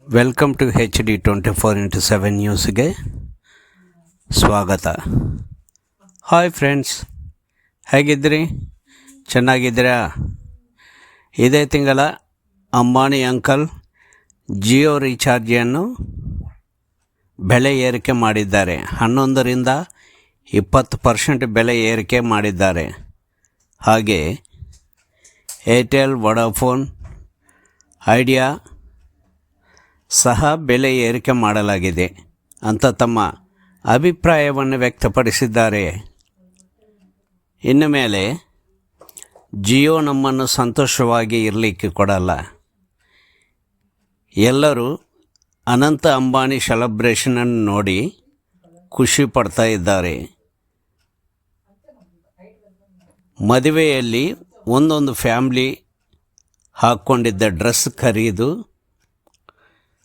Welcome to HD 24x7 ನ್ಯೂಸ್ಗೆ ಸ್ವಾಗತ. Hi friends, ಹೇಗಿದ್ದೀರಿ? ಚೆನ್ನಾಗಿದ್ದೀರಾ? ಇದೇ ತಿಂಗಳ ಅಂಬಾನಿ ಅಂಕಲ್ ಜಿಯೋ ರೀಚಾರ್ಜನ್ನು ಬೆಲೆ ಏರಿಕೆ ಮಾಡಿದ್ದಾರೆ. 11ರಿಂದ 20% ಬೆಲೆ ಏರಿಕೆ ಮಾಡಿದ್ದಾರೆ. ಹಾಗೆ ಏರ್ಟೆಲ್, ವೊಡಾಫೋನ್, ಐಡಿಯಾ ಸಹ ಬೆಲೆ ಏರಿಕೆ ಮಾಡಲಾಗಿದೆ ಅಂತ ತಮ್ಮ ಅಭಿಪ್ರಾಯವನ್ನು ವ್ಯಕ್ತಪಡಿಸಿದ್ದಾರೆ. ಇನ್ನು ಮೇಲೆ ಜಿಯೋ ನಮ್ಮನ್ನು ಸಂತೋಷವಾಗಿ ಇರಲಿಕ್ಕೆ ಕೊಡಲ್ಲ. ಎಲ್ಲರೂ ಅನಂತ ಅಂಬಾನಿ ಸೆಲೆಬ್ರೇಷನನ್ನು ನೋಡಿ ಖುಷಿ ಪಡ್ತಾ ಇದ್ದಾರೆ. ಮದುವೆಯಲ್ಲಿ ಒಂದೊಂದು ಫ್ಯಾಮ್ಲಿ ಹಾಕ್ಕೊಂಡಿದ್ದ ಡ್ರೆಸ್ ಖರೀದು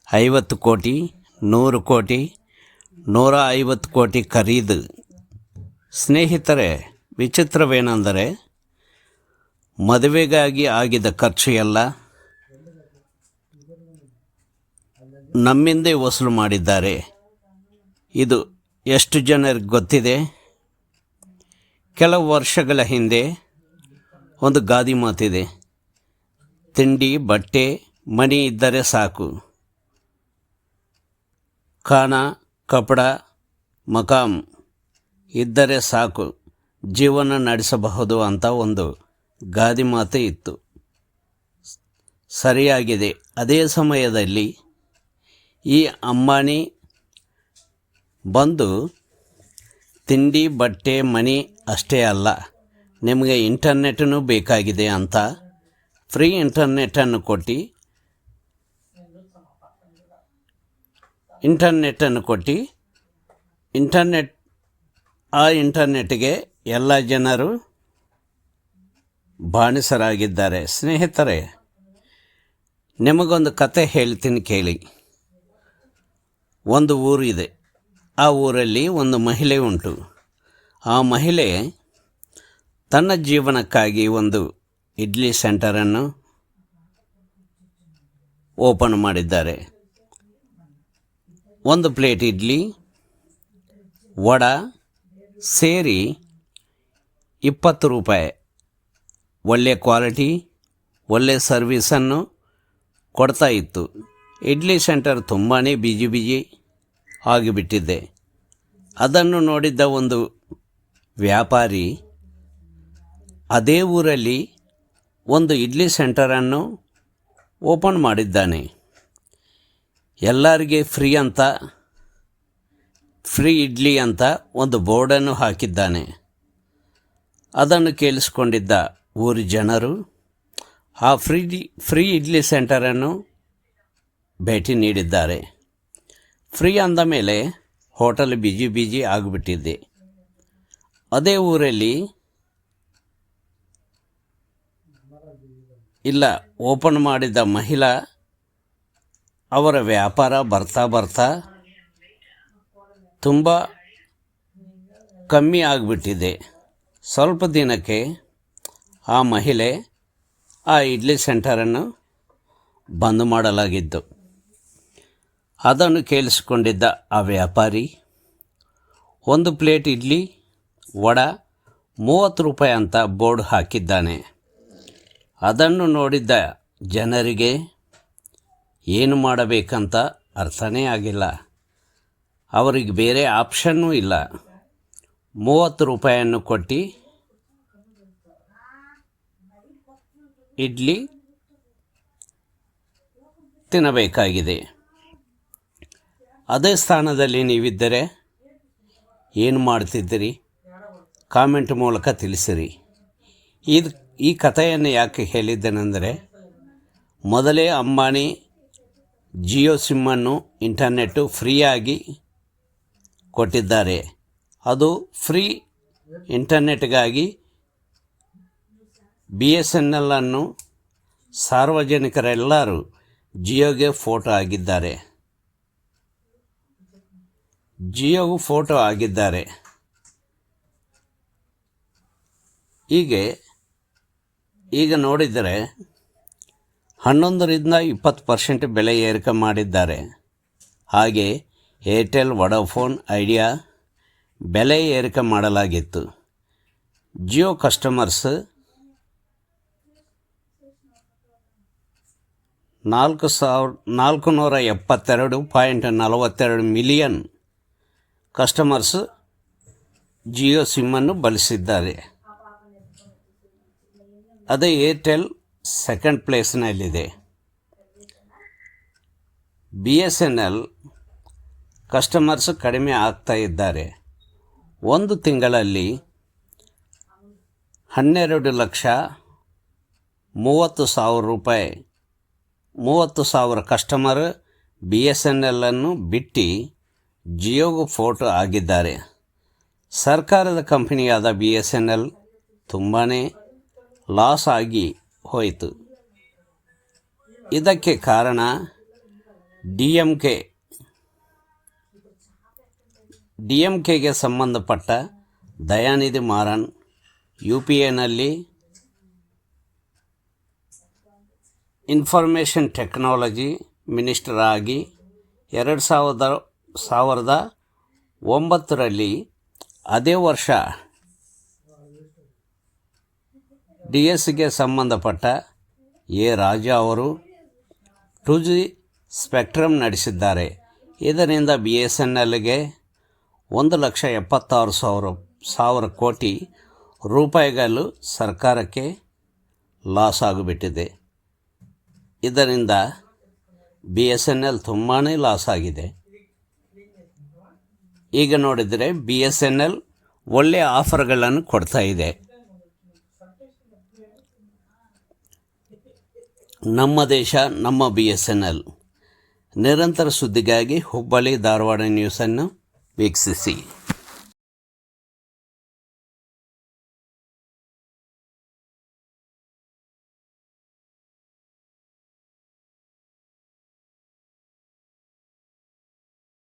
50 ಕೋಟಿ, 100 ಕೋಟಿ, 150 ಕೋಟಿ ಖರೀದು. ಸ್ನೇಹಿತರೆ, ವಿಚಿತ್ರವೇನೆಂದರೆ ಮದುವೆಗಾಗಿ ಆಗಿದ್ದ ಖರ್ಚು ಎಲ್ಲ ನಮ್ಮಿಂದೇ ವಸೂಲು ಮಾಡಿದ್ದಾರೆ. ಇದು ಎಷ್ಟು ಜನರಿಗೆ ಗೊತ್ತಿದೆ? ಕೆಲವು ವರ್ಷಗಳ ಹಿಂದೆ ಒಂದು ಗಾದಿ ಮಾತಿದೆ, ತಿಂಡಿ, ಬಟ್ಟೆ, ಮನೆ ಇದ್ದರೆ ಸಾಕು, ಖಾನ, ಕಪಡ, ಮಕಾಮ್ ಇದ್ದರೆ ಸಾಕು, ಜೀವನ ನಡೆಸಬಹುದು ಅಂತ ಒಂದು ಗಾದಿ ಮಾತು ಇತ್ತು. ಸರಿಯಾಗಿದೆ. ಅದೇ ಸಮಯದಲ್ಲಿ ಈ ಅಂಬಾನಿ ಬಂದು ತಿಂಡಿ, ಬಟ್ಟೆ, ಮನೆ ಅಷ್ಟೇ ಅಲ್ಲ, ನಿಮಗೆ ಇಂಟರ್ನೆಟನ್ನು ಬೇಕಾಗಿದೆ ಅಂತ ಫ್ರೀ ಇಂಟರ್ನೆಟ್ಟನ್ನು ಕೊಟ್ಟು ಇಂಟರ್ನೆಟ್ಗೆ ಎಲ್ಲ ಜನರು ಬಾಣಿಸರಾಗಿದ್ದಾರೆ. ಸ್ನೇಹಿತರೆ, ನಿಮಗೊಂದು ಕತೆ ಹೇಳ್ತೀನಿ ಕೇಳಿ. ಒಂದು ಊರಿದೆ. ಆ ಊರಲ್ಲಿ ಒಂದು ಮಹಿಳೆ ಉಂಟು. ಆ ಮಹಿಳೆ ತನ್ನ ಜೀವನಕ್ಕಾಗಿ ಒಂದು ಇಡ್ಲಿ ಸೆಂಟರನ್ನು ಓಪನ್ ಮಾಡಿದ್ದಾರೆ. ಒಂದು ಪ್ಲೇಟ್ ಇಡ್ಲಿ, ವಡಾ ಸೇರಿ 20 ರೂಪಾಯಿ. ಒಳ್ಳೆಯ ಕ್ವಾಲಿಟಿ, ಒಳ್ಳೆಯ ಸರ್ವಿಸನ್ನು ಕೊಡ್ತಾ ಇತ್ತು. ಇಡ್ಲಿ ಸೆಂಟರ್ ತುಂಬಾ ಬಿಜಿ ಆಗಿಬಿಟ್ಟಿದೆ. ಅದನ್ನು ನೋಡಿದ್ದ ಒಂದು ವ್ಯಾಪಾರಿ ಅದೇ ಊರಲ್ಲಿ ಒಂದು ಇಡ್ಲಿ ಸೆಂಟರನ್ನು ಓಪನ್ ಮಾಡಿದ್ದಾನೆ. ಎಲ್ಲರಿಗೆ ಫ್ರೀ ಇಡ್ಲಿ ಅಂತ ಒಂದು ಬೋರ್ಡನ್ನು ಹಾಕಿದ್ದಾನೆ. ಅದನ್ನು ಕೇಳಿಸ್ಕೊಂಡಿದ್ದ ಊರಿ ಜನರು ಆ ಫ್ರೀ ಇಡ್ಲಿ ಸೆಂಟರನ್ನು ಭೇಟಿ ನೀಡಿದ್ದಾರೆ. ಫ್ರೀ ಅಂದ ಮೇಲೆ ಹೋಟೆಲ್ ಬಿಜಿ ಆಗಿಬಿಟ್ಟಿದೆ. ಅದೇ ಊರಲ್ಲಿ ಓಪನ್ ಮಾಡಿದ ಮಹಿಳಾ ಅವರ ವ್ಯಾಪಾರ ಬರ್ತಾ ತುಂಬ ಕಮ್ಮಿ ಆಗಿಬಿಟ್ಟಿದೆ. ಸ್ವಲ್ಪ ದಿನಕ್ಕೆ ಆ ಮಹಿಳೆ ಆ ಇಡ್ಲಿ ಸೆಂಟರನ್ನು ಬಂದ್ ಮಾಡಲಾಗಿದ್ದು. ಅದನ್ನು ಕೇಳಿಸಿಕೊಂಡಿದ್ದ ಆ ವ್ಯಾಪಾರಿ ಒಂದು ಪ್ಲೇಟ್ ಇಡ್ಲಿ, ವಡಾ 30 ರೂಪಾಯಿ ಅಂತ ಬೋರ್ಡ್ ಹಾಕಿದ್ದಾನೆ. ಅದನ್ನು ನೋಡಿದ್ದ ಜನರಿಗೆ ಏನು ಮಾಡಬೇಕಂತ ಅರ್ಥನೇ ಆಗಿಲ್ಲ. ಅವರಿಗೆ ಬೇರೆ ಆಪ್ಷನ್ನೂ ಇಲ್ಲ. 30 ರೂಪಾಯಿಯನ್ನು ಕೊಟ್ಟು ಇಡ್ಲಿ ತಿನ್ನಬೇಕಾಗಿದೆ. ಅದೇ ಸ್ಥಾನದಲ್ಲಿ ನೀವಿದ್ದರೆ ಏನು ಮಾಡ್ತಿದ್ದೀರಿ? ಕಾಮೆಂಟ್ ಮೂಲಕ ತಿಳಿಸಿರಿ. ಈ ಕಥೆಯನ್ನು ಯಾಕೆ ಹೇಳಿದ್ದೇನೆಂದರೆ, ಮೊದಲೇ ಅಂಬಾನಿ ಜಿಯೋ ಸಿಮ್ಮನ್ನು ಇಂಟರ್ನೆಟ್ಟು ಫ್ರೀಯಾಗಿ ಕೊಟ್ಟಿದ್ದಾರೆ. ಅದು ಫ್ರೀ ಇಂಟರ್ನೆಟ್ಗಾಗಿ BSNL ಅನ್ನು ಸಾರ್ವಜನಿಕರೆಲ್ಲರೂ ಜಿಯೋಗೆ ಫೋಟೋ ಆಗಿದ್ದಾರೆ. ಈಗ ನೋಡಿದರೆ 11-20% ಬೆಲೆ ಏರಿಕೆ ಮಾಡಿದ್ದಾರೆ. ಹಾಗೆ ಏರ್ಟೆಲ್, ವೊಡಾಫೋನ್, ಐಡಿಯಾ ಬೆಲೆ ಏರಿಕೆ ಮಾಡಲಾಗಿತ್ತು. Jio customers 472.42 million customers Jio ಸಿಮ್ಮನ್ನು ಬಳಸಿದ್ದಾರೆ. ಅದೇ ಏರ್ಟೆಲ್ ಸೆಕೆಂಡ್ ಪ್ಲೇಸ್ನಲ್ಲಿದೆ. BSNL ಕಸ್ಟಮರ್ಸ್ ಕಡಿಮೆ ಆಗ್ತಾ ಇದ್ದಾರೆ. ಒಂದು ತಿಂಗಳಲ್ಲಿ 12,30,000 ಕಸ್ಟಮರ್ BSNL ಅನ್ನು ಬಿಟ್ಟು ಜಿಯೋಗೆ ಫೋಟೋ ಆಗಿದ್ದಾರೆ. ಸರ್ಕಾರದ ಕಂಪನಿಯಾದ BSNL ತುಂಬಾ ಲಾಸ್ ಆಗಿ ಹೋಯಿತು. ಇದಕ್ಕೆ ಕಾರಣ ಡಿಎಂಕೆಗೆ ಸಂಬಂಧಪಟ್ಟ ದಯಾನಿಧಿ ಮಾರನ್ UPAನಲ್ಲಿ ಇನ್ಫಾರ್ಮೇಷನ್ ಟೆಕ್ನಾಲಜಿ ಮಿನಿಸ್ಟರ್ ಆಗಿ 2009ರಲ್ಲಿ, ಅದೇ ವರ್ಷ DSಗೆ ಸಂಬಂಧಪಟ್ಟ ರಾಜಾ ಅವರು 2G ಸ್ಪೆಕ್ಟ್ರಮ್ ನಡೆಸಿದ್ದಾರೆ. ಇದರಿಂದ BSNLಗೆ 1,76,000 ಕೋಟಿ ರೂಪಾಯಿಗಳು ಸರ್ಕಾರಕ್ಕೆ ಲಾಸ್ ಆಗಿಬಿಟ್ಟಿದೆ. ಇದರಿಂದ BSNL ತುಂಬಾ ಲಾಸ್ ಆಗಿದೆ. ಈಗ ನೋಡಿದರೆ BSNL ಒಳ್ಳೆಯ ಆಫರ್ಗಳನ್ನು ಕೊಡ್ತಾ ಇದೆ. ನಮ್ಮ ದೇಶ, ನಮ್ಮ BSNL. ನಿರಂತರ ಸುದ್ದಿಗಾಗಿ ಹುಬ್ಬಳ್ಳಿ ಧಾರವಾಡ ನ್ಯೂಸನ್ನು ವೀಕ್ಷಿಸಿ.